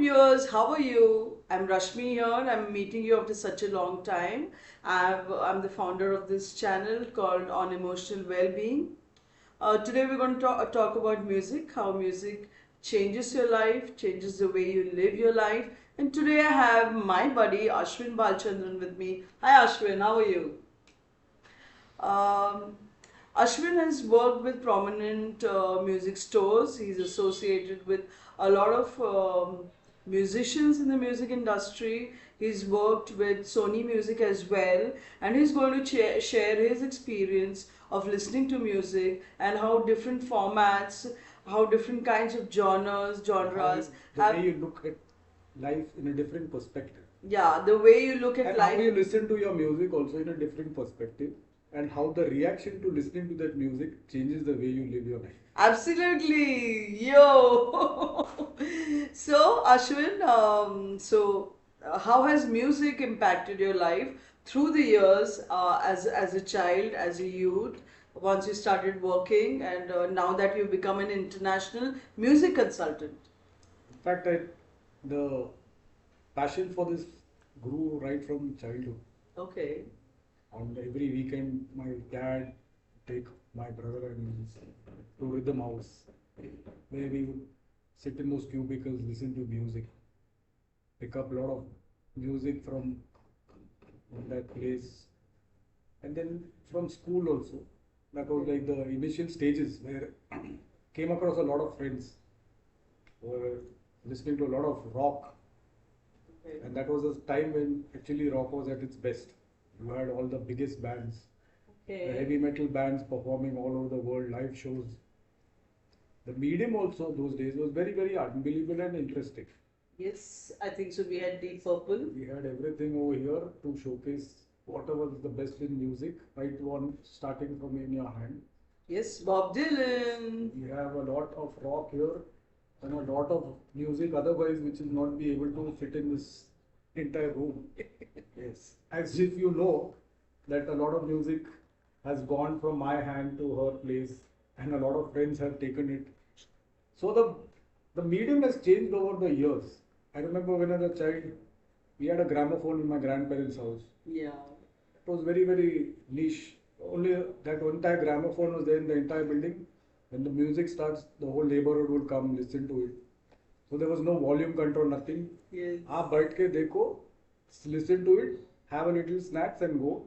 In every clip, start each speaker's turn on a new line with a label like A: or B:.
A: viewers, how are you? I'm Rashmi here. I'm meeting you after such a long time. I'm the founder of this channel called On Emotional Wellbeing. Today we're going to talk about music, how music changes your life, changes the way you live your life. And today I have my buddy Ashwin Balachandran with me. Hi Ashwin, how are you? Um, Ashwin has worked with prominent music stores. He's associated with a lot of musicians in the music industry. He's worked with Sony Music as well, and he's going to share his experience of listening to music and how different formats, how different kinds of genres
B: The
A: have.
B: way you look at life in a different perspective.
A: Yeah, the way you look at
B: And
A: life.
B: how you listen to your music also in a different perspective. And how the reaction to listening to that music changes the way you live your life.
A: Absolutely, yo. So, Ashwin, how has music impacted your life through the years as a child, as a youth, once you started working, and now that you've become an international music consultant?
B: In fact, the passion for this grew right from childhood.
A: Okay.
B: On every weekend, my dad take my brother and me to Rhythm House, where we would sit in those cubicles, listen to music, pick up a lot of music from that place, and then from school also. That was like the initial stages where came across a lot of friends who were listening to a lot of rock,
A: Okay.
B: and that was a time when actually rock was at its best. You had all the biggest bands, the
A: Okay.
B: heavy metal bands performing all over the world, live shows. The medium also those days was very, very unbelievable and interesting.
A: Yes, I think so. We had Deep Purple.
B: We had everything over here to showcase whatever was the best in music, right one starting from in your hand.
A: Yes, Bob Dylan.
B: We have a lot of rock here and a lot of music otherwise which will not be able to fit in this entire room. Yes. As if you know that a lot of music has gone from my hand to her place and a lot of friends have taken it. So the medium has changed over the years. I remember when I was a child, we had a gramophone in my grandparents' house.
A: Yeah.
B: It was very, very niche. Only that one entire gramophone was there in the entire building. When the music starts, the whole neighborhood would come listen to it. So there was no volume control, nothing.
A: Yes.
B: आप बैठ के देखो, listen to it, have a little snacks and go.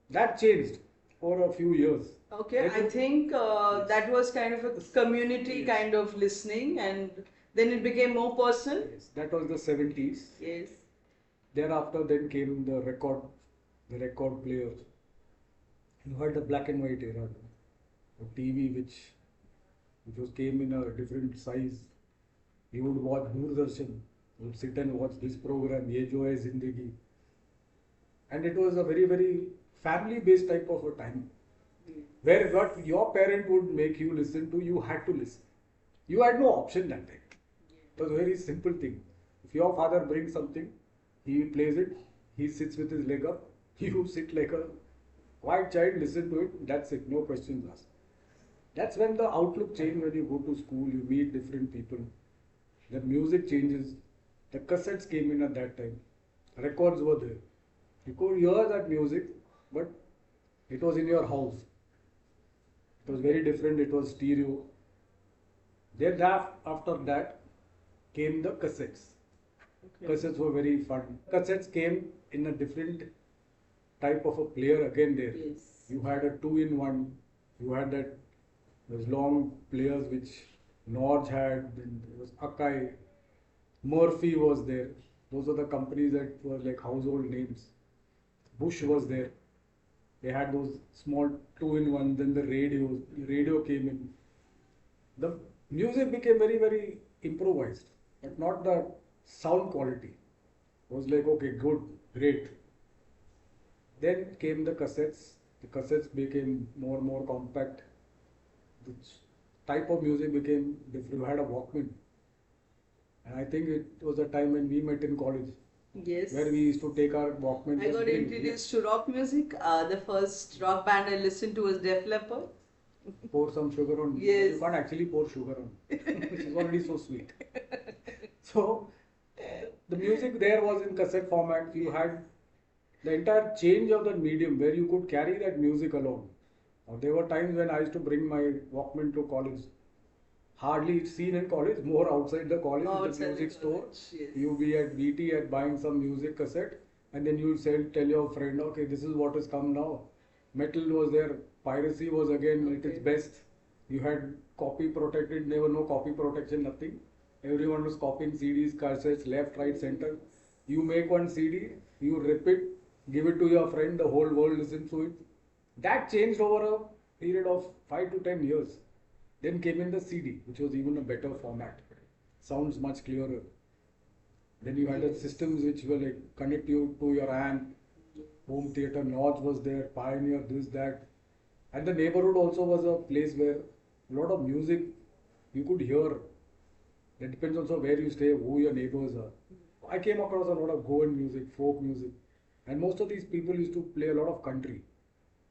B: That changed for a few years.
A: Okay, I think
B: Yes.
A: that was kind of a community
B: Yes.
A: kind of listening, and then it became more personal.
B: Yes, that was the 70s.
A: Yes.
B: Thereafter, then came the record players. You had the black and white era, the TV which was came in a different size. You would watch Doordarshan. You would sit and watch this program, Ye Jo Hai Zindagi. And it was a very, very family-based type of a time. Where what your parent would make you listen to, you had to listen. You had no option that time. It was a very simple thing. If your father brings something, he plays it, he sits with his leg up, you sit like a quiet child, listen to it, that's it, no questions asked. That's when the outlook changes when you go to school, you meet different people. The music changes. The cassettes came in at that time. Records were there. You could hear that music, but it was in your house. It was very different, it was stereo. Then after that came the cassettes.
A: Okay.
B: Cassettes were very fun. Cassettes came in a different type of a player again there.
A: Yes.
B: You had a 2-in-1. You had those long players which Norge had. Then there was Akai. Murphy was there. Those are the companies that were like household names. Bush was there. They had those small 2-in-1. Then the radio came in. The music became very, very improvised, but not the sound quality. It was like, okay, good, great. Then came the cassettes. The cassettes became more and more compact. The type of music became different. You had a Walkman. And I think it was a time when we met in college.
A: Yes.
B: Where we used to take our Walkman.
A: I got introduced to rock music. The first rock band I listened to was Def Leppard.
B: Pour some sugar on.
A: Yes.
B: You can't actually pour sugar on. It's already so sweet. So The music there was in cassette format. You had the entire change of the medium where you could carry that music along. Now, there were times when I used to bring my Walkman to college. Hardly seen in college, more outside the college, in the
A: Outside the
B: music store.
A: college, yes.
B: You be at VT at buying some music cassette, and then you tell your friend, okay, this is what has come now. Metal was there, piracy was again at its
A: Okay.
B: best. You had copy protected, never no copy protection, nothing. Everyone was copying CDs, cassettes, left, right, center. You make one CD, you rip it, give it to your friend, the whole world listens to it. That changed over a period of 5 to 10 years. Then came in the CD, which was even a better format. Sounds much clearer. Then you had the systems which were like connect you to your amp, home theater, Lodge was there, Pioneer, this, that. And the neighborhood also was a place where a lot of music you could hear. It depends also where you stay, who your neighbors are. I came across a lot of Goan music, folk music, and most of these people used to play a lot of country.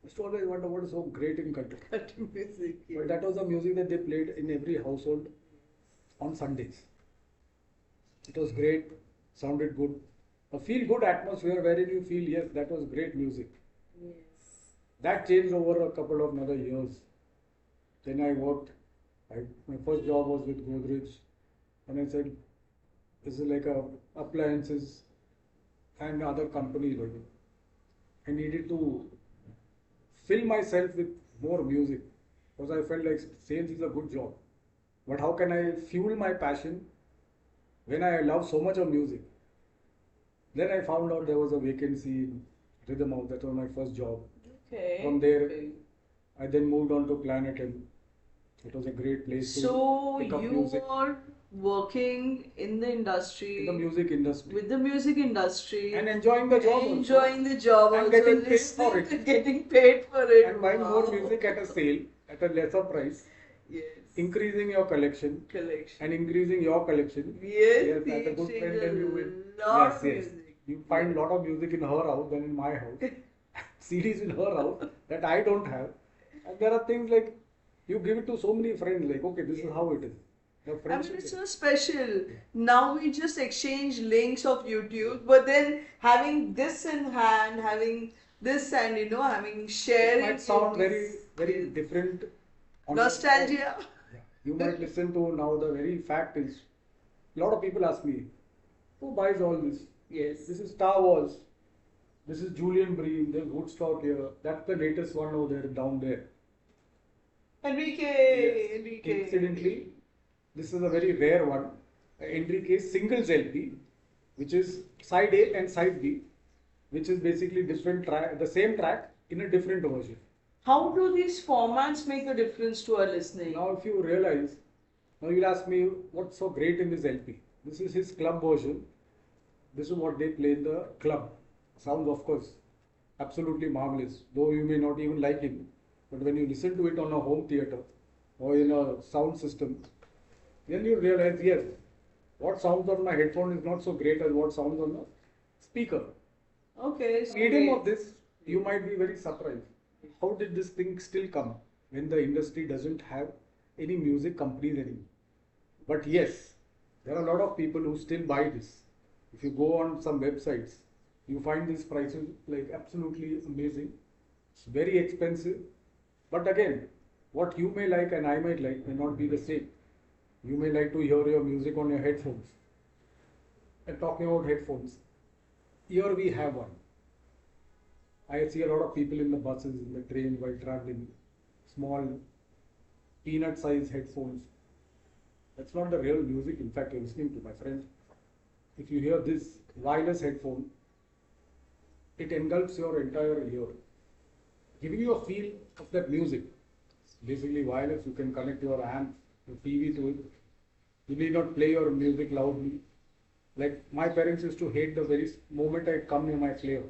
B: I used to always wonder what is so great in country.
A: Country music.
B: But that was the music that they played in every household on Sundays. It was great, sounded good. A feel good atmosphere wherein you feel, yes, that was great music.
A: Yes.
B: That changed over a couple of another years. Then I worked. My first job was with Godrej, and I said, this is like a appliances and other companies. Like I needed to fill myself with more music because I felt like sales is a good job. But how can I fuel my passion when I love so much of music? Then I found out there was a vacancy in Rhythm House. That was my first job.
A: Okay.
B: From there,
A: Okay.
B: I then moved on to Planet and it was a great place
A: So
B: to pick up
A: you
B: music
A: were working in the industry,
B: in the music industry
A: with the music industry,
B: and enjoying the job
A: enjoying the job
B: and
A: also,
B: getting paid
A: listening
B: for
A: to
B: it
A: getting paid for it.
B: and buying more
A: Wow.
B: music at a sale at a lesser price,
A: Yes.
B: increasing your collection
A: Collection.
B: and increasing your collection.
A: Yes,
B: Yes,
A: he
B: as a good
A: sings
B: friend, then you will.
A: a lot
B: Yes,
A: of
B: yes.
A: music.
B: You find a lot of music in her house than in my house. CDs in her house that I don't have. And there are things like you give it to so many friends, like, okay, this is how it is. The
A: I mean,
B: friendship
A: it's
B: is-
A: so special. Now we just exchange links of YouTube, but then having this in hand, having this and having
B: it
A: sharing.
B: might sound
A: it
B: very,
A: is-
B: very
A: is
B: different. On your
A: nostalgia.
B: phone. Yeah. You might listen to now the very fact is, a lot of people ask me, who buys all this?
A: Yes.
B: This is Star Wars. This is Julian Bream. There's Woodstock here. That's the latest one over there, down there.
A: Enrique.
B: Incidentally, this is a very rare one. Enrique singles LP, which is side A and side B, which is basically different track, the same track in a different version.
A: How do these formats make a difference to our listening?
B: Now, if you realize, now you'll ask me what's so great in this LP. This is his club version. This is what they play in the club. Sounds, of course, absolutely marvelous. Though you may not even like him, but when you listen to it on a home theater or in a sound system, then you realize, yes, what sounds on my headphone is not so great as what sounds on the speaker.
A: Okay. So
B: Medium of this, you might be very surprised. How did this thing still come when the industry doesn't have any music companies anymore? But yes, there are a lot of people who still buy this. If you go on some websites, you find these prices like absolutely amazing. It's very expensive. But again, what you may like and I might like may not be the same. You may like to hear your music on your headphones. And talking about headphones, here we have one. I see a lot of people in the buses, in the train while traveling, small peanut sized headphones. That's not the real music, in fact, you're listening to, my friend. If you hear this wireless headphone, it engulfs your entire ear, giving you a feel of that music. It's basically wireless, you can connect your amp, your TV to it. You need not play your music loudly. Like my parents used to hate the very moment I come near my player.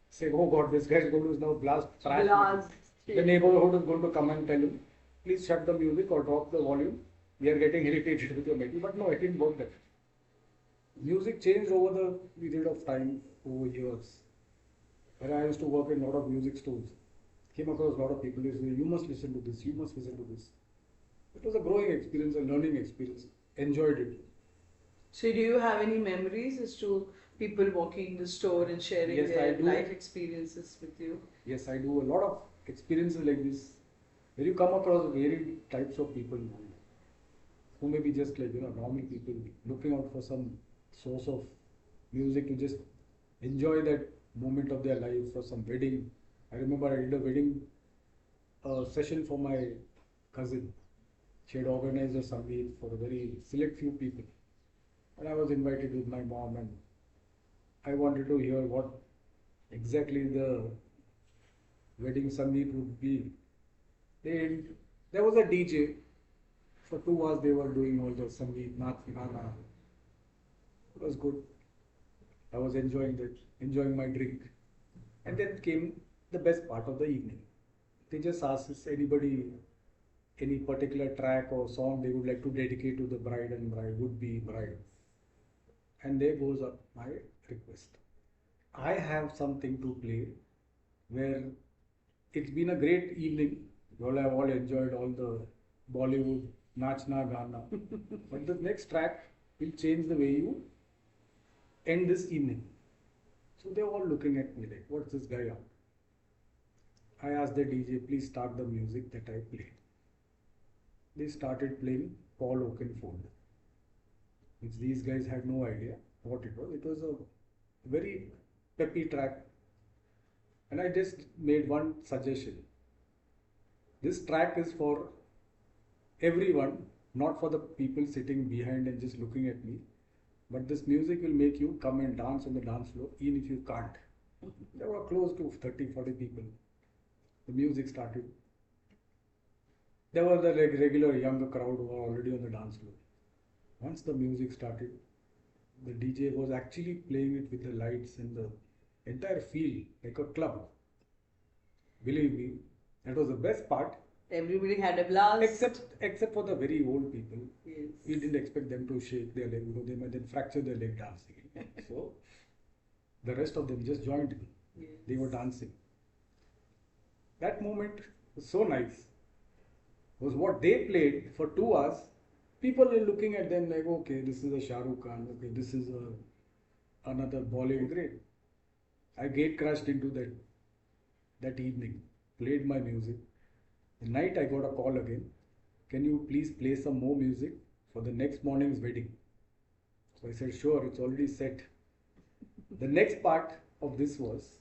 B: Say, oh God, this guy is going to now blast trash.
A: Blast.
B: The neighborhood is going to come and tell him, please shut the music or drop the volume. We are getting irritated with your metal. But no, it didn't work that way. Music changed over the period of time, over years. When I used to work in a lot of music stores, came across a lot of people who say, you must listen to this, you must listen to this. It was a growing experience, a learning experience. Enjoyed it.
A: So, do you have any memories as to people walking in the store and sharing
B: Yes, I
A: their
B: do.
A: life experiences with you?
B: Yes, I do a lot of experiences like this where you come across varied types of people who may be just like normal people looking out for some source of music to just enjoy that moment of their life for some wedding. I remember I did a wedding session for my cousin. She had organized a sangeet for a very select few people, and I was invited with my mom, and I wanted to hear what exactly the wedding sangeet would be. They, there was a DJ for 2 hours. They were doing all the sangeet, naach, gana. It was good. I was enjoying that, enjoying my drink. And then came the best part of the evening. They just asked if anybody, any particular track or song they would like to dedicate to the bride and bride, would be bride. And there goes up my request. I have something to play where it's been a great evening. You all have all enjoyed all the Bollywood, Nachna Gana. But the next track will change the way you end this evening. So they're all looking at me like, what's this guy on? I asked the DJ, please start the music that I played. They started playing Paul Oakenfold, which these guys had no idea what it was. It was a very peppy track. And I just made one suggestion. This track is for everyone, not for the people sitting behind and just looking at me. But this music will make you come and dance on the dance floor, even if you can't. There were close to 30, 40 people. The music started. There was the regular younger crowd who were already on the dance floor. Once the music started, the DJ was actually playing it with the lights and the entire feel like a club. Believe me, that was the best part.
A: Everybody had a blast.
B: Except for the very old people.
A: Yes.
B: We didn't expect them to shake their leg because they might then fracture their leg dancing. So the rest of them just joined me.
A: Yes.
B: They were dancing. That moment was so nice. Was what they played for 2 hours. People were looking at them like, okay, this is a Shah Rukh Khan. Okay, this is another Bollywood great. I gate crashed into that evening. Played my music. The night I got a call again. Can you please play some more music for the next morning's wedding? So I said, sure, it's already set. The next part of this was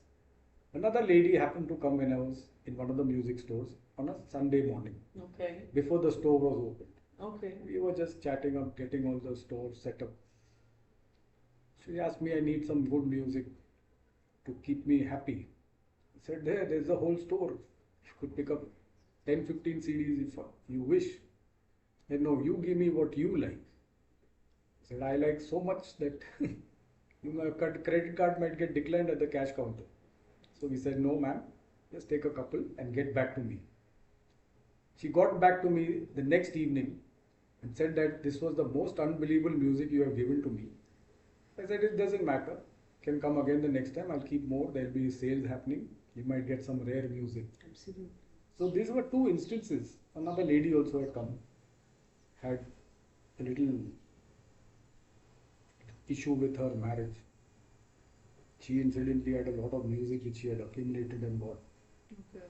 B: another lady happened to come when I was in one of the music stores on a Sunday morning.
A: Okay.
B: Before the store was opened.
A: Okay.
B: We were just chatting up, getting all the stores set up. She asked me, I need some good music to keep me happy. I said, there's a whole store. You could pick up 10, 15 CDs if you wish. And no, you give me what you like. I said, I like so much that your credit card might get declined at the cash counter. So we said, no ma'am, just take a couple and get back to me. She got back to me the next evening and said that this was the most unbelievable music you have given to me. I said, it doesn't matter. Can come again the next time. I'll keep more. There'll be sales happening. You might get some rare music.
A: Absolutely.
B: So these were two instances. Another lady also had come, had a little issue with her marriage. She incidentally had a lot of music which she had accumulated and bought. Okay.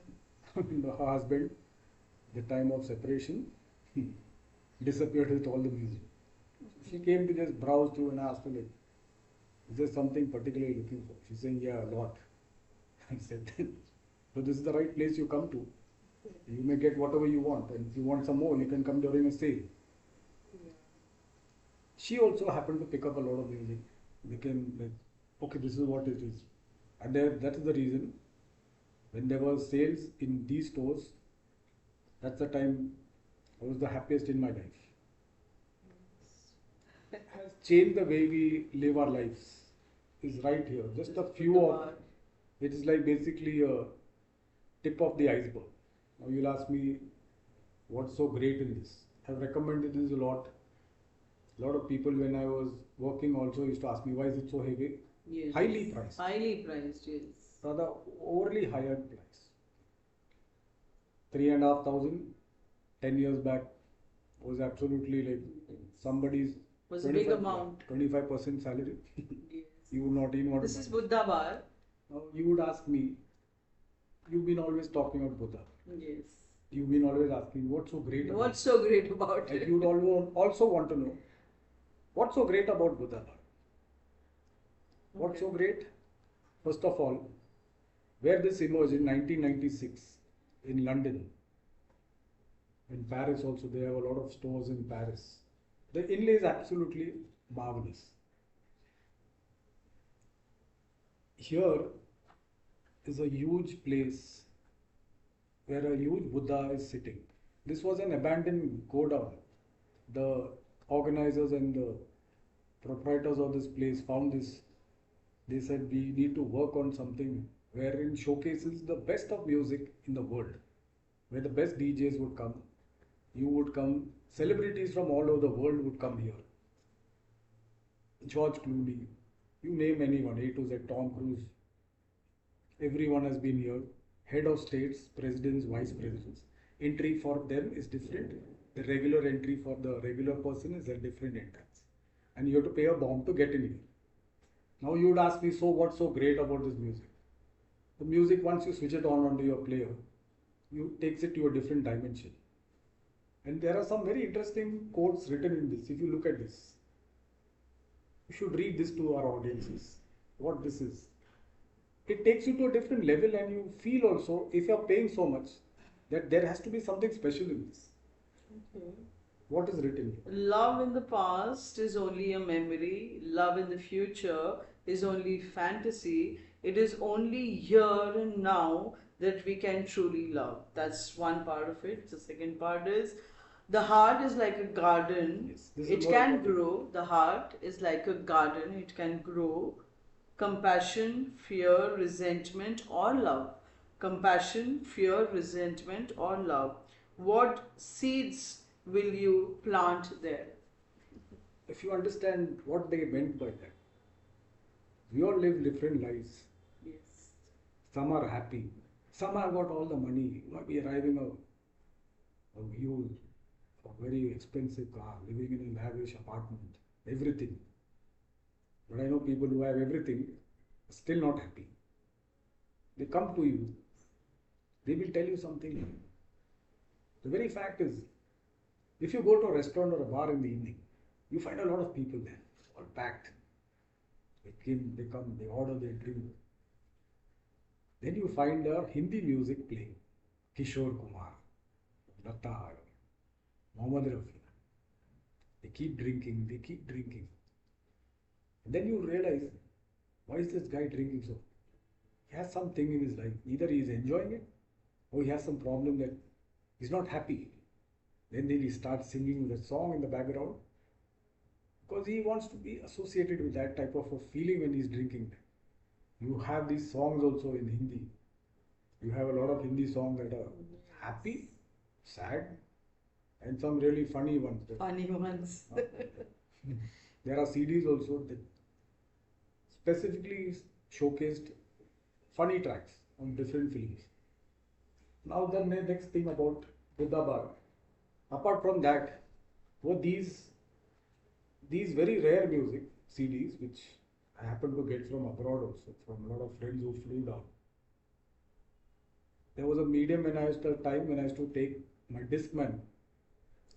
B: Her husband, the time of separation, disappeared with all the music. She came to just browse through and asked her, like, is there something particularly looking for? She's saying, yeah, a lot. I said, so this is the right place you come to. You may get whatever you want, and if you want some more, you can come during a sale. Yeah. She also happened to pick up a lot of music. Became like, okay, this is what it is. And that is the reason when there were sales in these stores, that's the time I was the happiest in my life. It has changed the way we live our lives. Is right here. Just a few of it is like basically a tip of the iceberg. Now you'll ask me what's so great in this. I've recommended this a lot. A lot of people when I was working also used to ask me why is it so heavy?
A: Yes.
B: Highly priced.
A: Highly priced, yes.
B: Rather overly higher price. 3,500, 10 years back was absolutely like somebody's
A: Was a big
B: 25,
A: amount.
B: 25% salary.
A: Yes.
B: You would not even want
A: This
B: to
A: is
B: buy.
A: Buddha Bar.
B: Now you would ask me, you've been always talking about Buddha.
A: Yes.
B: You've been always asking what's so great about
A: What's so great about
B: it.
A: it?
B: And you'd also want to know what's so great about Buddha Bar. What's so
A: Okay.
B: great? First of all, where this emerged in 1996 in London. In Paris also, they have a lot of stores in Paris. The inlay is absolutely marvelous. Here is a huge place where a huge Buddha is sitting. This was an abandoned godown. The organizers and the proprietors of this place found this. They said we need to work on something wherein showcases the best of music in the world, where the best DJs would come. You would come, celebrities from all over the world would come here. George Clooney, you name anyone, A to Z, Tom Cruise, everyone has been here. Head of states, presidents, vice presidents. Entry for them is different. The regular entry for the regular person is a different entrance. And you have to pay a bomb to get in here. Now you would ask me, so what's so great about this music? The music, once you switch it on onto your player, you takes it to a different dimension. And there are some very interesting quotes written in this. If you look at this, you should read this to our audiences. What this is. It takes you to a different level, and you feel also, if you are paying so much, that there has to be something special in this.
A: Okay.
B: What is written here?
A: Love in the past is only a memory. Love in the future is only fantasy. It is only here and now that we can truly love. That's one part of it. The second part is the heart is like a garden.
B: Yes, this is
A: It
B: more
A: can
B: important.
A: grow. The heart is like a garden. It can grow. Compassion, fear, resentment, or love. Compassion, fear, resentment, or love. What seeds will you plant there?
B: If you understand what they meant by that, we all live different lives.
A: Yes.
B: Some are happy. Some have got all the money. You might be driving a huge, a very expensive car, living in a lavish apartment, everything. But I know people who have everything, still not happy. They come to you, they will tell you something. The very fact is, if you go to a restaurant or a bar in the evening, you find a lot of people there, all packed. They come, they order, they drink. Then you find a Hindi music playing, Kishore Kumar, Lata, Mohammed Rafi. They keep drinking, they keep drinking. And then you realize, why is this guy drinking so? He has something in his life. Either he is enjoying it, or he has some problem that he's not happy. Then he starts singing the song in the background because he wants to be associated with that type of a feeling when he's drinking. You have these songs also in Hindi. You have a lot of Hindi songs that are happy, sad, and some really funny ones.
A: Funny ones.
B: There are CDs also that specifically showcased funny tracks on different films. Now the next thing about Buddha Bar. Apart from that, were these very rare music CDs which I happened to get from abroad also, from a lot of friends who flew down. There was a medium when I used to time when I used to take my Discman,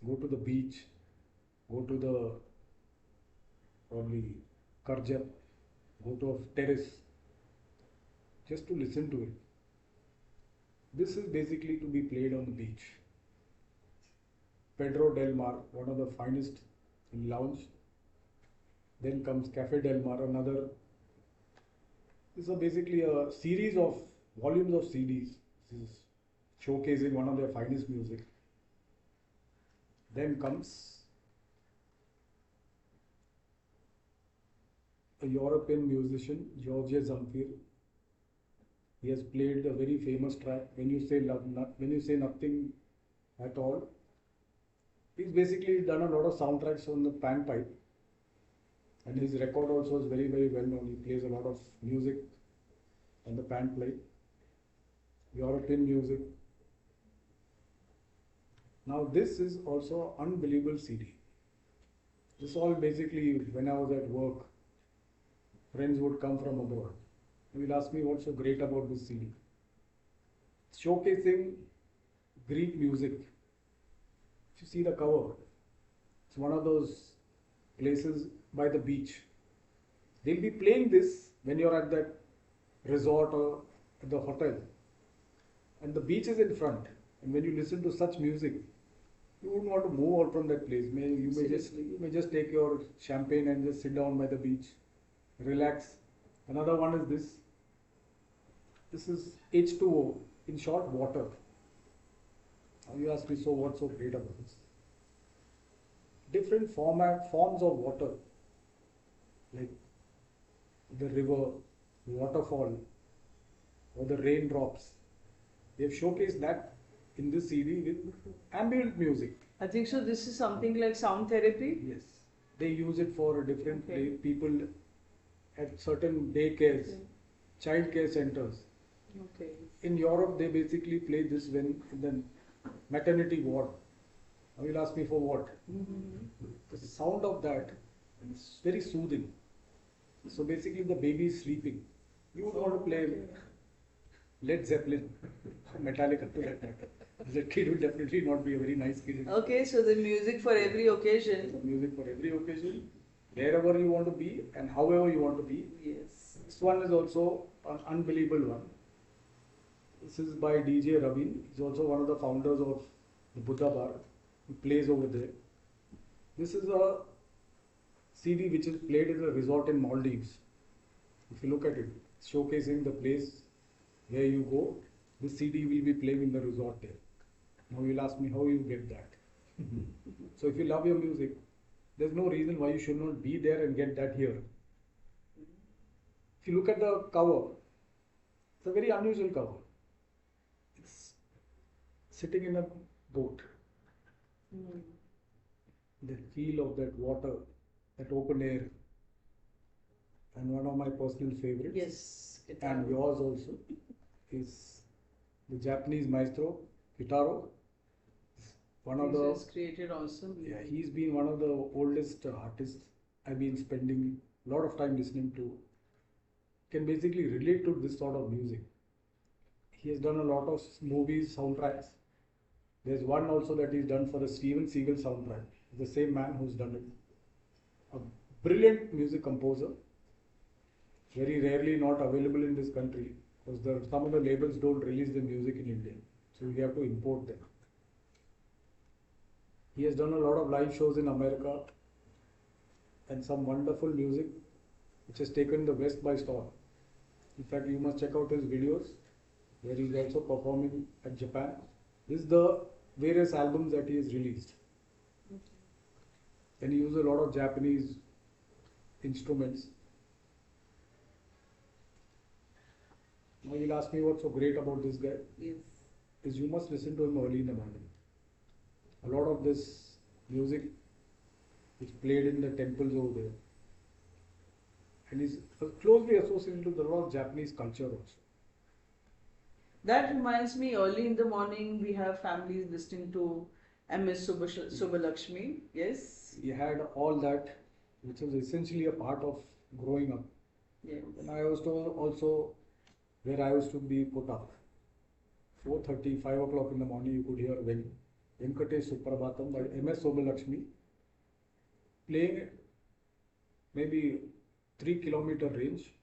B: go to the beach, go to the probably Karja, go to a terrace, just to listen to it. This is basically to be played on the beach. Pedro Del Mar, one of the finest in lounge. Then comes Cafe Del Mar, another. This is basically a series of volumes of CDs. This is showcasing one of their finest music. Then comes a European musician, George Zamfir. He has played a very famous track, When You Say Love, When You Say Nothing at All. He's basically done a lot of soundtracks on the panpipe, and his record also is very, very well known. He plays a lot of music on the panpipe, European music. Now this is also unbelievable CD. This all basically when I was at work, friends would come from abroad. They will ask me what's so great about this CD. Showcasing Greek music. If you see the cover, it's one of those places by the beach. They'll be playing this when you're at that resort or at the hotel, and the beach is in front. And when you listen to such music, you wouldn't want to move out from that place. You may just take your champagne and just sit down by the beach, relax. Another one is this. This is H2O, in short, water. Now you ask me, so what's so great about this? Different forms of water, like the river, waterfall, or the raindrops. They've showcased that in this CD with ambient music.
A: I think so. This is something like sound therapy.
B: Yes, they use it for different
A: Okay.
B: people at certain daycares,
A: Okay.
B: child care centers.
A: Okay.
B: In Europe, they basically play this when in the maternity ward. Now you'll ask me for what?
A: Mm-hmm.
B: The sound of that is very soothing. So basically, the baby is sleeping. You would want to play Led Zeppelin, Metallica to that time. As a kid, would definitely not be a very nice kid.
A: Okay, so the music for every occasion.
B: Music for every occasion, wherever you want to be and however you want to be.
A: Yes.
B: This one is also an unbelievable one. This is by DJ Ravin. He's also one of the founders of the Buddha Bar. He plays over there. This is a CD which is played in a resort in Maldives. If you look at it, it's showcasing the place where you go. This CD will be playing in the resort there. Now you'll ask me how you get that. So if you love your music, there's no reason why you should not be there and get that here. If you look at the cover, it's a very unusual cover. It's sitting in a boat.
A: Mm.
B: The feel of that water, that open air, and one of my personal favorites,
A: Yes.
B: and yours also, is the Japanese maestro Kitaro. One of
A: He's
B: the
A: just created awesome.
B: Yeah, he's been one of the oldest artists I've been spending a lot of time listening to. Can basically relate to this sort of music. He has done a lot of movies, soundtracks. There's one also that he's done for the Steven Seagal soundtrack. The same man who's done it. A brilliant music composer. Very rarely not available in this country because some of the labels don't release the music in India. So we have to import them. He has done a lot of live shows in America and some wonderful music which has taken the West by storm. In fact, you must check out his videos where he's also performing at Japan. This is the various albums that he has released. And he uses a lot of Japanese instruments. Now you'll ask me what's so great about this guy.
A: Yes.
B: Is you must listen to him early in the morning. A lot of this music is played in the temples over there. And is closely associated with a lot of Japanese culture also.
A: That reminds me, early in the morning, we have families listening to MS Subbalakshmi. Yes.
B: He had all that, which was essentially a part of growing up.
A: Yes.
B: And I was told also where I was to be put up. 4:30, 5 o'clock in the morning, you could hear Venkatesh Suprabhatam by MS Subbalakshmi playing maybe 3-kilometer range.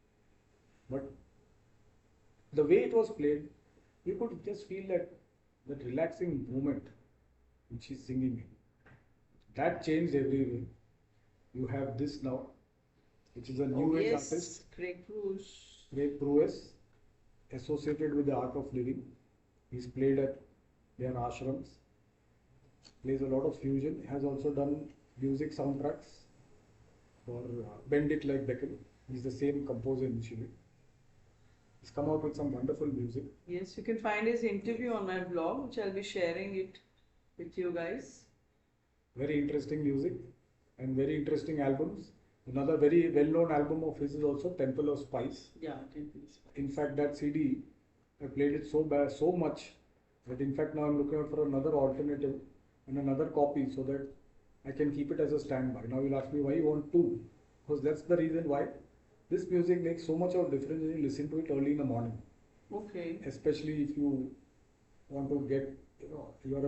B: But the way it was played, you could just feel that relaxing movement which he's singing in. That changed everything. You have this now, which is a new age artist,
A: Craig Bruce.
B: Craig Bruce, associated with the art of living. He's played at their ashrams, plays a lot of fusion, has also done music soundtracks for Bend It Like Beckham. He's the same composer initially. He's come out with some wonderful music.
A: Yes, you can find his interview on my blog, which I'll be sharing it with you guys.
B: Very interesting music and very interesting albums. Another very well-known album of his is also Temple of Spice.
A: Yeah, Temple of Spice.
B: In fact, that CD, I played it so much that in fact now I'm looking out for another alternative and another copy so that I can keep it as a standby. Now you'll ask me why you want two, because that's the reason why this music makes so much of difference when you listen to it early in the morning.
A: Okay.
B: Especially if you want to get, you are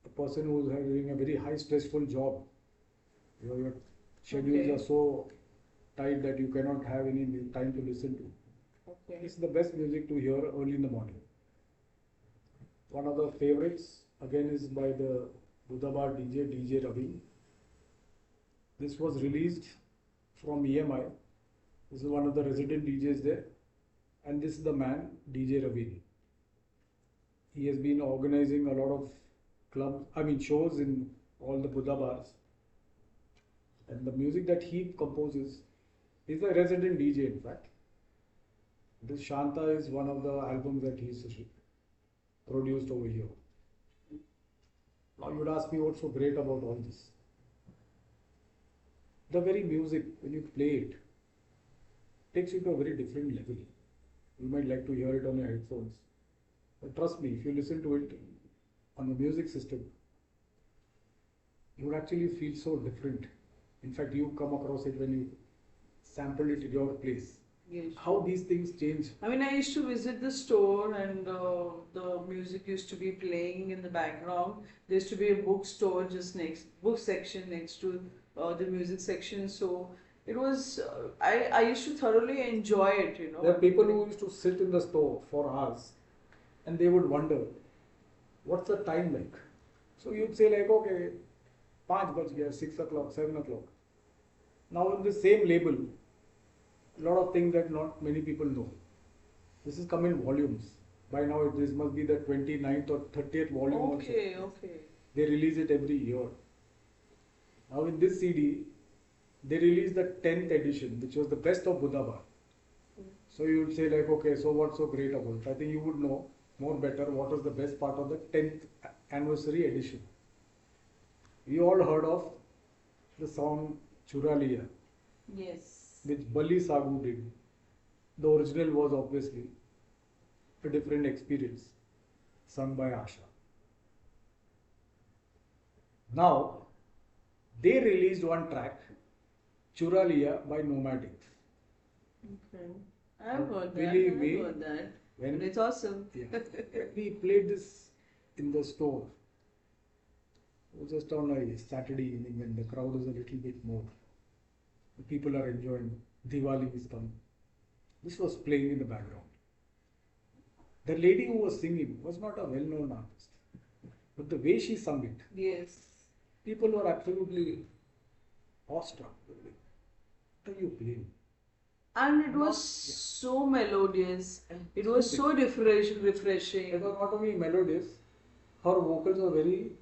B: a person who is having a very high stressful job. Your schedules
A: Okay.
B: are so tight that you cannot have any time to listen to.
A: Okay.
B: It's the best music to hear early in the morning. One of the favorites again is by the Budabar DJ Ravi. This was released from EMI. This is one of the resident DJs there, and this is the man DJ Ravi. He has been organizing a lot of shows in all the Buddha bars, and the music that he composes is a resident DJ. In fact, this Shanta is one of the albums that he's produced over here. Now you would ask me what's so great about all this. The very music, when you play it, takes you to a very different level. You might like to hear it on your headphones. But trust me, if you listen to it on the music system, you would actually feel so different. In fact, you come across it when you sample it in your place.
A: Yes.
B: How these things change.
A: I mean, I used to visit the store and the music used to be playing in the background. There used to be a bookstore just book section next to the music section. So it was, I used to thoroughly enjoy it, you know.
B: There are people who used to sit in the store for hours and they would wonder, what's the time like? So you'd say like, okay, 5 baj gaya, 6 o'clock, 7 o'clock. Now in the same label, a lot of things that not many people know. This is come in volumes. By now this must be the 29th or 30th volume also.
A: Okay.
B: They release it every year. Now in this CD, they released the 10th edition, which was the best of Buddha Bar. So you would say like, okay, so what's so great about it? I think you would know more better what was the best part of the 10th anniversary edition. We all heard of the song Chura Liya.
A: Yes.
B: Which Bali Sagu did. The original was obviously a different experience, sung by Asha. Now, they released one track, Chura Liya by Nomadic.
A: Okay. I've heard that.
B: Believe me,
A: I've heard that.
B: When,
A: and it's awesome.
B: Yeah, when we played this in the store, it was just on a Saturday evening when the crowd is a little bit more. People are enjoying. Diwali is coming. This was playing in the background. The lady who was singing was not a well-known artist, but the way she sung it,
A: Yes.
B: people were absolutely awestruck. What are you playing?
A: And it was so melodious. It was so refreshing.
B: It was not only melodious, her vocals were very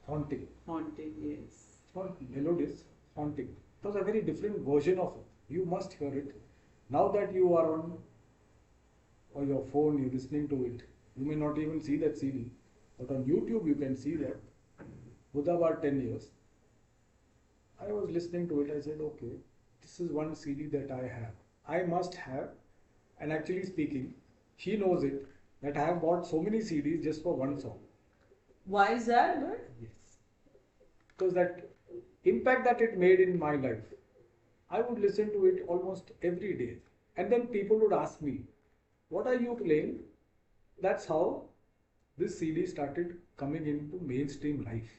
B: haunting.
A: Haunting, yes.
B: Not melodious, haunting. It was a very different version of it. You must hear it. Now that you are on or your phone, you're listening to it. You may not even see that CD, but on YouTube you can see that. Buddha Bar 10 years. I was listening to it. I said, okay, this is one CD that I have. I must have. And actually speaking, she knows it that I have bought so many CDs just for one song.
A: Why is that, bud?
B: Yes. Because that impact that it made in my life, I would listen to it almost every day. And then people would ask me, what are you playing? That's how this CD started coming into mainstream life.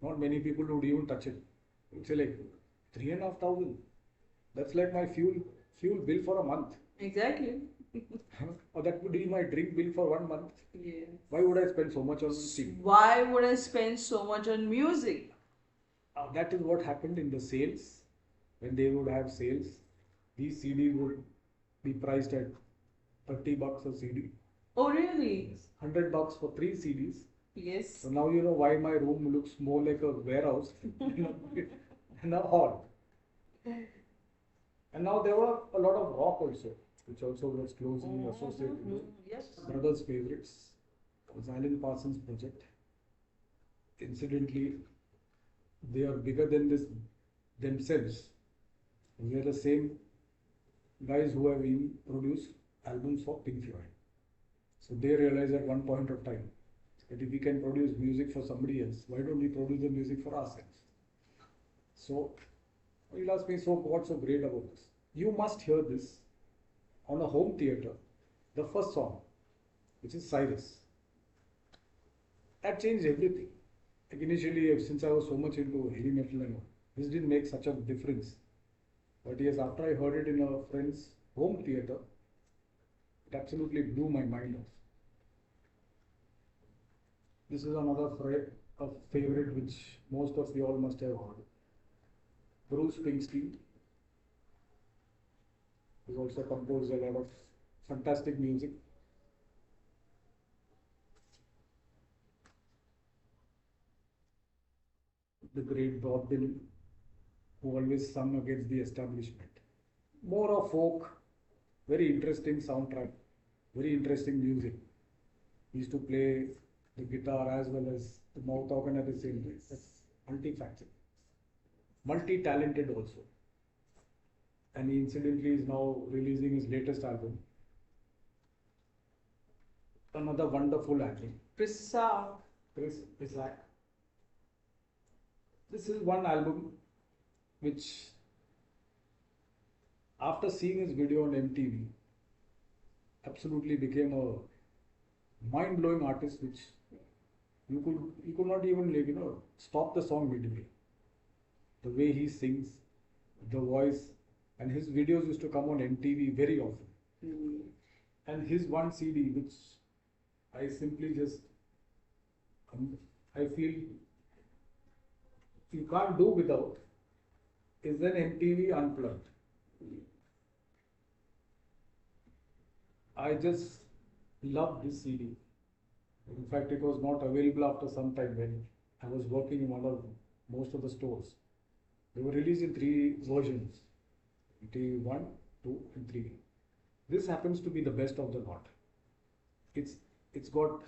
B: Not many people would even touch it. You'd say like, 3,500. That's like my fuel bill for a month.
A: Exactly.
B: Or that would be my drink bill for 1 month.
A: Yes.
B: Why would I spend so much on CD?
A: Why would I spend so much on music?
B: That is what happened in the sales. When they would have sales, these CDs would be priced at $30 a CD.
A: Oh, really?
B: $100 for 3 CDs.
A: Yes.
B: So now you know why my room looks more like a warehouse than a hall. And now there were a lot of rock also, which also was closely associated with
A: Yes.
B: brothers' favorites. It was Alan Parsons' project. Incidentally, they are bigger than this themselves. They are the same guys who have even produced albums for Pink Floyd. So they realized at one point of time That if we can produce music for somebody else, why don't we produce the music for ourselves? So you'll ask me, so what's so great about this? You must hear this on a home theater, the first song, which is Cyrus. That changed everything. Like initially, since I was so much into heavy metal and all, this didn't make such a difference. But yes, after I heard it in a friend's home theater, it absolutely blew my mind off. This is another a favorite which most of you all must have heard. Bruce Springsteen has also composed a lot of fantastic music. The great Bob Dylan, who always sung against the establishment. More of folk, very interesting soundtrack, very interesting music. He used to play the guitar as well as the mouth organ at the same time. That's multifaceted, multi-talented also. And he incidentally is now releasing his latest album. Another wonderful album. Chris Isaac. This is one album which, after seeing his video on MTV, absolutely became a mind-blowing artist which you could not even like, stop the song midway. The way he sings, the voice, and his videos used to come on MTV very often. Mm. And his one CD, which I simply just, I feel you can't do without, is an MTV Unplugged. I just love this CD. In fact, it was not available after some time when I was working in most of the stores. They were released in 3 versions, MTV 1, 2 and 3. This happens to be the best of the lot. It's got,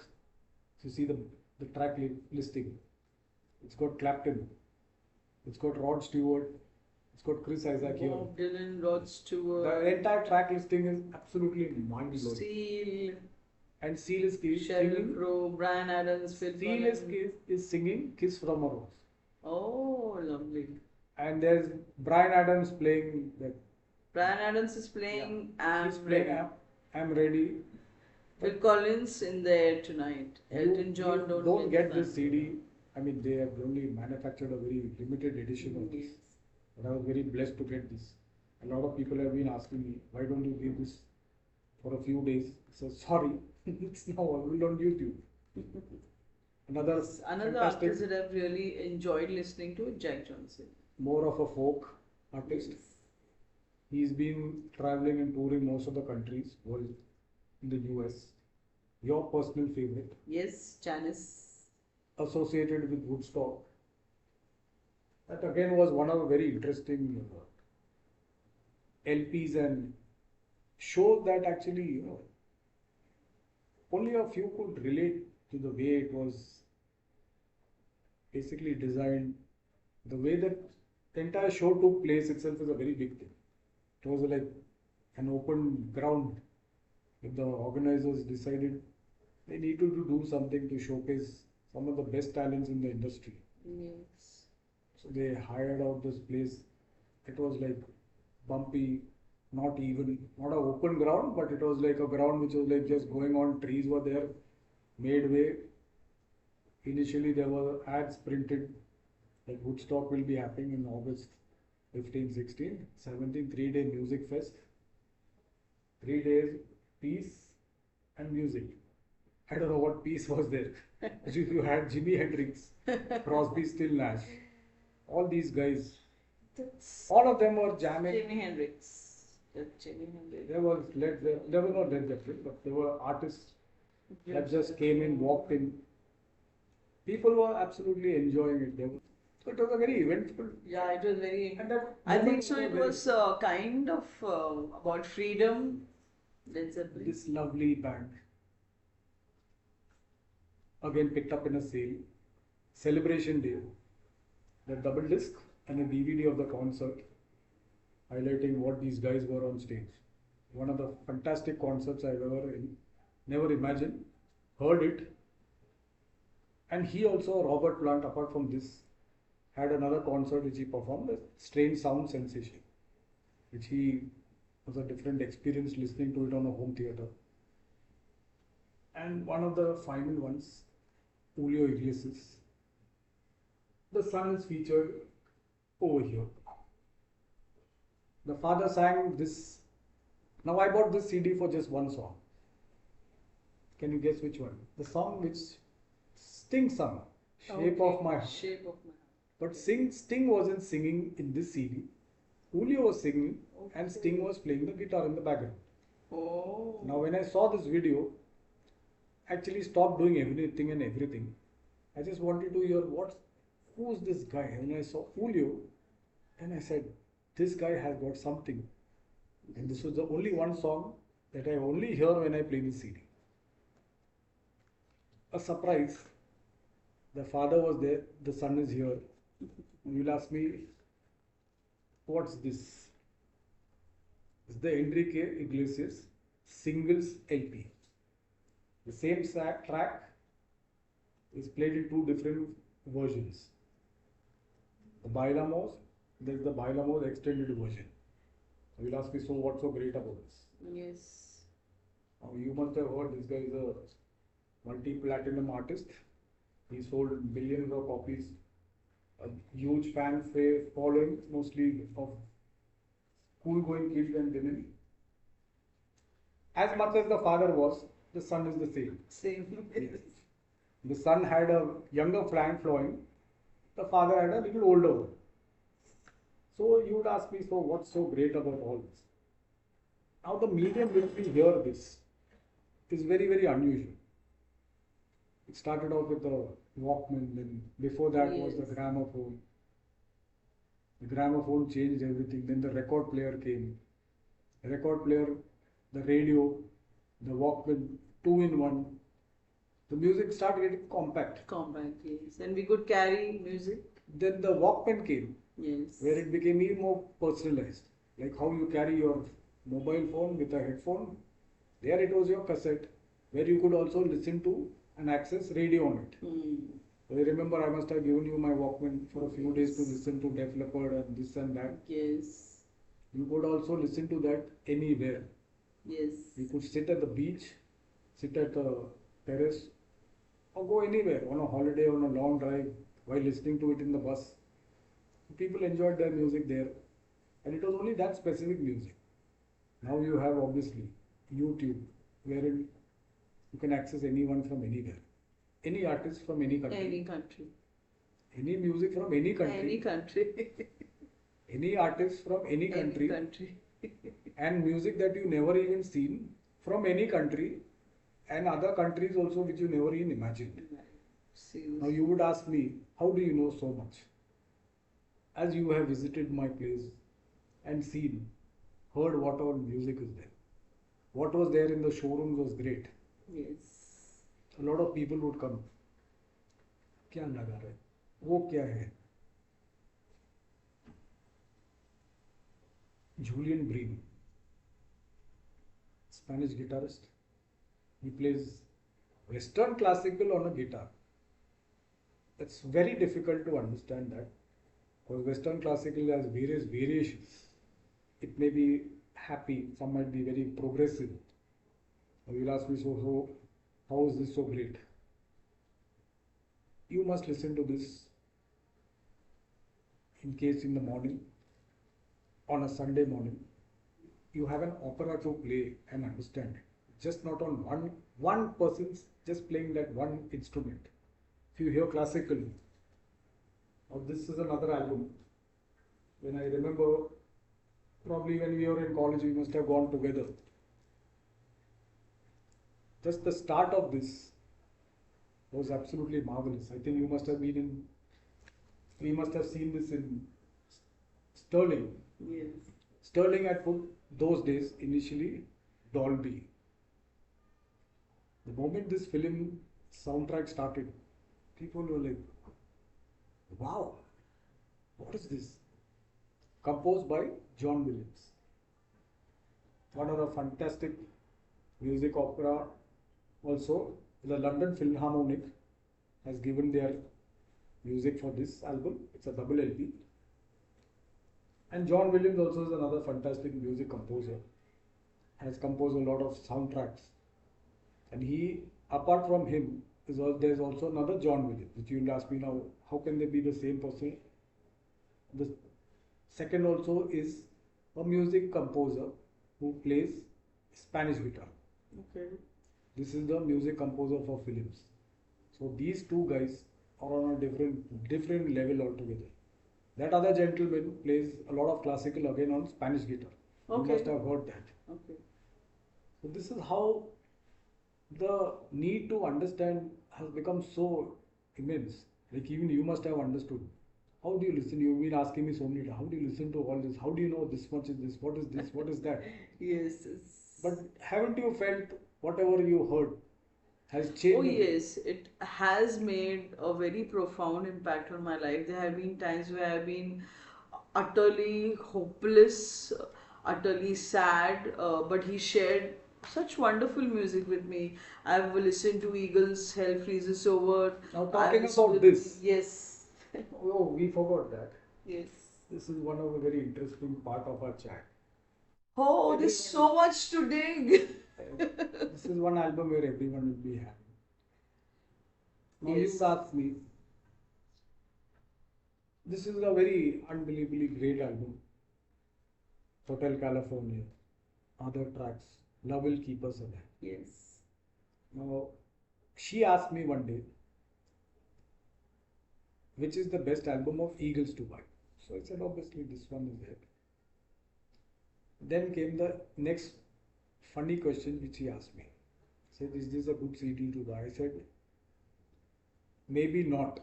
B: you see the track listing, it's got Clapton, it's got Rod Stewart, it's got Chris Isaac here.
A: Bob Dylan, Rod Stewart.
B: The entire track listing is absolutely mind-blowing.
A: Seal.
B: And Seal is
A: Sheryl Crow, Bryan Adams,
B: Seal is singing Kiss from a Rose.
A: Oh, lovely.
B: And there's Bryan Adams playing that.
A: Bryan Adams is playing
B: He's playing I'm Ready.
A: Phil Collins in there tonight. Elton John
B: don't get this CD. I mean, they have only manufactured a very limited edition of this. But I was very blessed to get this. A lot of people have been asking me, why don't you give this for a few days? So sorry, it's now available on YouTube. Another
A: artist that I've really enjoyed listening to, Jack Johnson.
B: More of a folk artist. Yes. He's been traveling and touring most of the countries world in the US. Your personal favorite?
A: Yes, Janice.
B: Associated with Woodstock. That again was one of the very interesting LPs and shows that actually, only a few could relate to the way it was basically designed. The way that the entire show took place itself is a very big thing. It was like an open ground. If the organizers decided they needed to do something to showcase some of the best talents in the industry.
A: Yes.
B: So they hired out this place. It was like bumpy, not an open ground, but it was like a ground which was like just going on, trees were there, made way. Initially there were ads printed, like Woodstock will be happening in August 15, 16, 17, 3-day music fest. 3 days, peace and music. I don't know what peace was there. You had Jimi Hendrix, Crosby, Still Nash, all these guys. All of them were jamming.
A: Jimi Hendrix.
B: There was no Led Zeppelin, but there were artists that just came in, walked in. People were absolutely enjoying it. So it was a very eventful.
A: Yeah, it was very. I think so. It was kind of about freedom. Led Zeppelin.
B: This lovely band. Again picked up in a sale. Celebration Day. The double disc and a DVD of the concert, highlighting what these guys were on stage. One of the fantastic concerts I've never imagined. Heard it, And he also, Robert Plant, apart from this, had another concert which he performed, a Strange Sound Sensation, which he was a different experience listening to it on a home theater. And one of the final ones, Julio Iglesias, the son is featured over here. The father sang this. Now I bought this CD for just one song. Can you guess which one? The song which Sting sung, Shape of My Heart.
A: Shape of my heart.
B: But Sting wasn't singing in this CD. Julio was singing and Sting was playing the guitar in the background.
A: Oh.
B: Now when I saw this video, actually stopped doing everything and everything. I just wanted to hear who's this guy? And I saw Julio and I said, this guy has got something. And this was the only one song that I only hear when I play this CD. A surprise. The father was there, the son is here. You'll ask me, what's this? It's the Enrique Iglesias Singles LP. The same track is played in two different versions. The Bailamos, there's the Bailamos extended version. You'll ask me, so what's so great about this?
A: Yes.
B: Now you must have heard this guy is a multi-platinum artist. He sold billions of copies. A huge fan following, mostly of school-going kids and women. As much as the father was, the son is the same.
A: Same.
B: Yes. The son had a younger fan following. The father had a little older one. So you would ask me, so what's so great about all this? Now the medium which we hear this is very, very unusual. It started off with the Walkman, then before that was the gramophone. The gramophone changed everything. Then the record player came. The record player, the radio, the Walkman, two in one. The music started getting compact.
A: Compact, yes. And we could carry music.
B: Then the Walkman came.
A: Yes.
B: Where it became even more personalized. Like how you carry your mobile phone with a headphone. There it was your cassette, where you could also listen to and access radio on it. I remember I must have given you my Walkman for a few days to listen to Def Leppard and this and that.
A: Yes.
B: You could also listen to that anywhere.
A: Yes.
B: You could sit at the beach, sit at the terrace, or go anywhere on a holiday, on a long drive, while listening to it in the bus. People enjoyed their music there, and it was only that specific music. Now you have obviously YouTube, wherein you can access anyone from anywhere, any artist from any country, any music from any country, any artist from any country, and music that you never even seen from any country, and other countries also which you never even imagined. Now you would ask me, how do you know so much? As you have visited my place and seen, heard what all music is there. What was there in the showrooms was great.
A: Yes.
B: A lot of people would come. क्या लगा रहा है? वो क्या है? Julian Bream, Spanish guitarist. He plays Western classical on a guitar. It's very difficult to understand that, because Western classical has various variations. It may be happy, some might be very progressive. You'll ask me, so how is this so great? You must listen to this in case in the morning, on a Sunday morning, you have an opera to play and understand. Just not on one person's just playing that one instrument. If you hear classical, or this is another album. When I remember, probably when we were in college, we must have gone together. Just the start of this was absolutely marvelous. I think you must have we must have seen this in Sterling.
A: Yes.
B: Sterling had put those days initially Dolby. The moment this film soundtrack started, people were like, wow, what is this? Composed by John Williams. One of the fantastic music opera, also the London Philharmonic has given their music for this album. It's a double LP. And John Williams also is another fantastic music composer. Has composed a lot of soundtracks. And he, apart from him, there's also another John Williams, which you'll ask me now, how can they be the same person? The second also is a music composer who plays Spanish guitar.
A: Okay.
B: This is the music composer for films. So these two guys are on a different level altogether. That other gentleman plays a lot of classical again on Spanish guitar.
A: Okay.
B: You must have heard that.
A: Okay.
B: So this is how the need to understand has become so immense. Like even you must have understood. How do you listen? You've been asking me so many times. How do you listen to all this? How do you know this much is this? What is this? What is that?
A: Yes.
B: But haven't you felt whatever you heard has
A: Oh,
B: changed?
A: yes, it has made a very profound impact on my life. There have been times where I've been utterly hopeless, utterly sad, but he shared such wonderful music with me. I've listened to Eagles, Hell Freezes Over.
B: Now
A: I've
B: talking
A: listened
B: about
A: to,
B: this,
A: yes,
B: oh, we forgot that.
A: yes.
B: This is one of the very interesting part of our chat.
A: Oh, there's so much to dig.
B: This is one album where everyone will be happy. Now
A: Yes.
B: you ask me, this is a very unbelievably great album. Hotel California, other tracks, Love Will Keep Us Alive.
A: Yes.
B: Now, she asked me one day, which is the best album of Eagles to buy? So I said, obviously, this one is it. Then came the next funny question which she asked me. Said, is this a good CD to buy? I said, maybe not.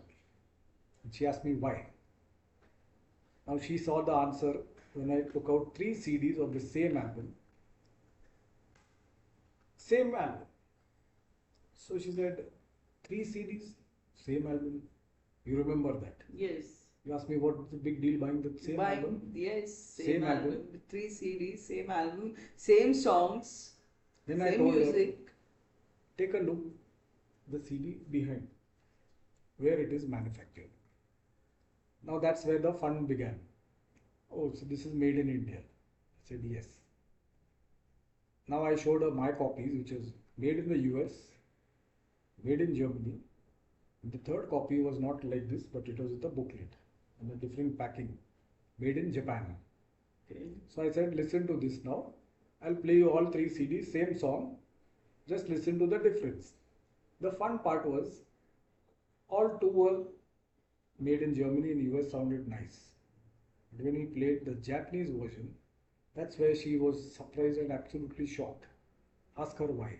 B: She asked me why. Now she saw the answer when I took out 3 CDs of the same album. Same album. So she said, 3 CDs, same album. You remember that?
A: Yes.
B: You asked me what's the big deal buying the same album?
A: Yes,
B: Same album.
A: With 3 CDs, same album, same songs,
B: Then I
A: same
B: told her,
A: music.
B: take a look the CD behind where it is manufactured. Now that's where the fun began. Oh, so this is made in India. I said yes. Now I showed her my copies, which is made in the US, made in Germany. The third copy was not like this, but it was with a booklet and a different packing, made in Japan.
A: Okay.
B: So I said, listen to this now. I'll play you all 3 CDs, same song. Just listen to the difference. The fun part was, all 2 were made in Germany and US, sounded nice. But when we played the Japanese version, that's where she was surprised and absolutely shocked. Ask her why.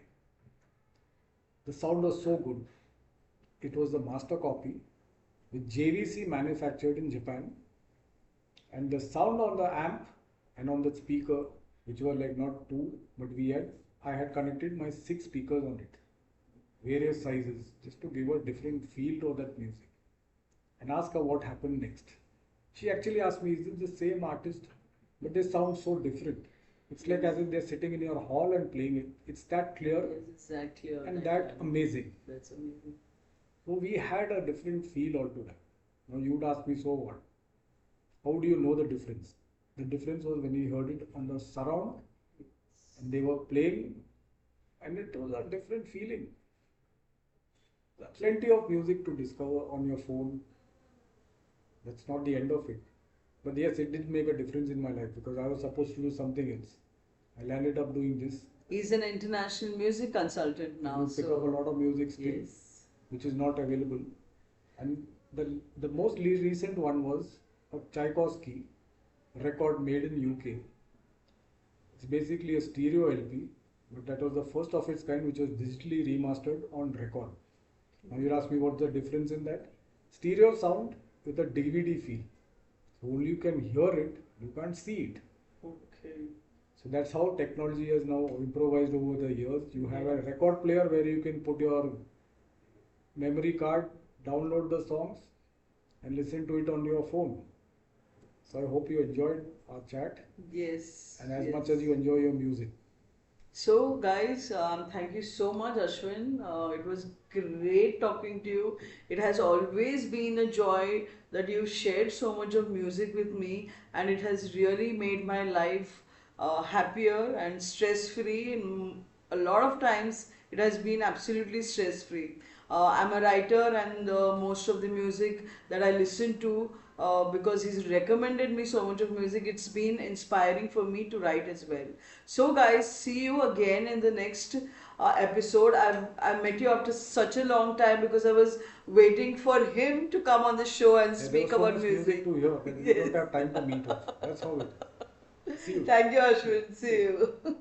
B: The sound was so good. It was the master copy with JVC manufactured in Japan, and the sound on the amp and on the speaker, which were like not 2, but I had connected my 6 speakers on it, various sizes, just to give a different feel to that music. And ask her what happened next. She actually asked me, is it the same artist? But they sound so different. It's like as if they're sitting in your hall and playing it. It's that clear.
A: Yes, it's that clear.
B: And that amazing.
A: That's amazing.
B: So we had a different feel altogether. Now you'd ask me, so what? How do you know the difference? The difference was when we heard it on the surround and they were playing, and it was a different feeling. Plenty of music to discover on your phone. That's not the end of it. But yes, it did make a difference in my life because I was supposed to do something else. I landed up doing this.
A: He's an international music consultant now.
B: You pick up a lot of music still,
A: Yes.
B: which is not available. And the most recent one was a Tchaikovsky record made in UK. It's basically a stereo LP, but that was the first of its kind which was digitally remastered on record. Now you ask me what's the difference in that? Stereo sound with a DVD feel. So only you can hear it, you can't see it.
A: Okay.
B: So that's how technology has now improvised over the years. You have a record player where you can put your memory card, download the songs and listen to it on your phone. So I hope you enjoyed our chat.
A: Yes.
B: And as
A: yes.
B: much as you enjoy your music.
A: So, guys, thank you so much, Ashwin. It was great talking to you. It has always been a joy that you shared so much of music with me, and it has really made my life happier and stress free. And a lot of times, it has been absolutely stress free. I'm a writer, and most of the music that I listen to, because he's recommended me so much of music, it's been inspiring for me to write as well. So, guys, see you again in the next episode. I met you after such a long time because I was waiting for him to come on the show and
B: Yeah, there
A: speak
B: was so
A: about
B: much music
A: music.
B: to hear that we don't
A: Yes.
B: have time to meet us. That's how it is. See you.
A: Thank you,
B: See you.
A: Ashwin. See
B: See you.
A: you.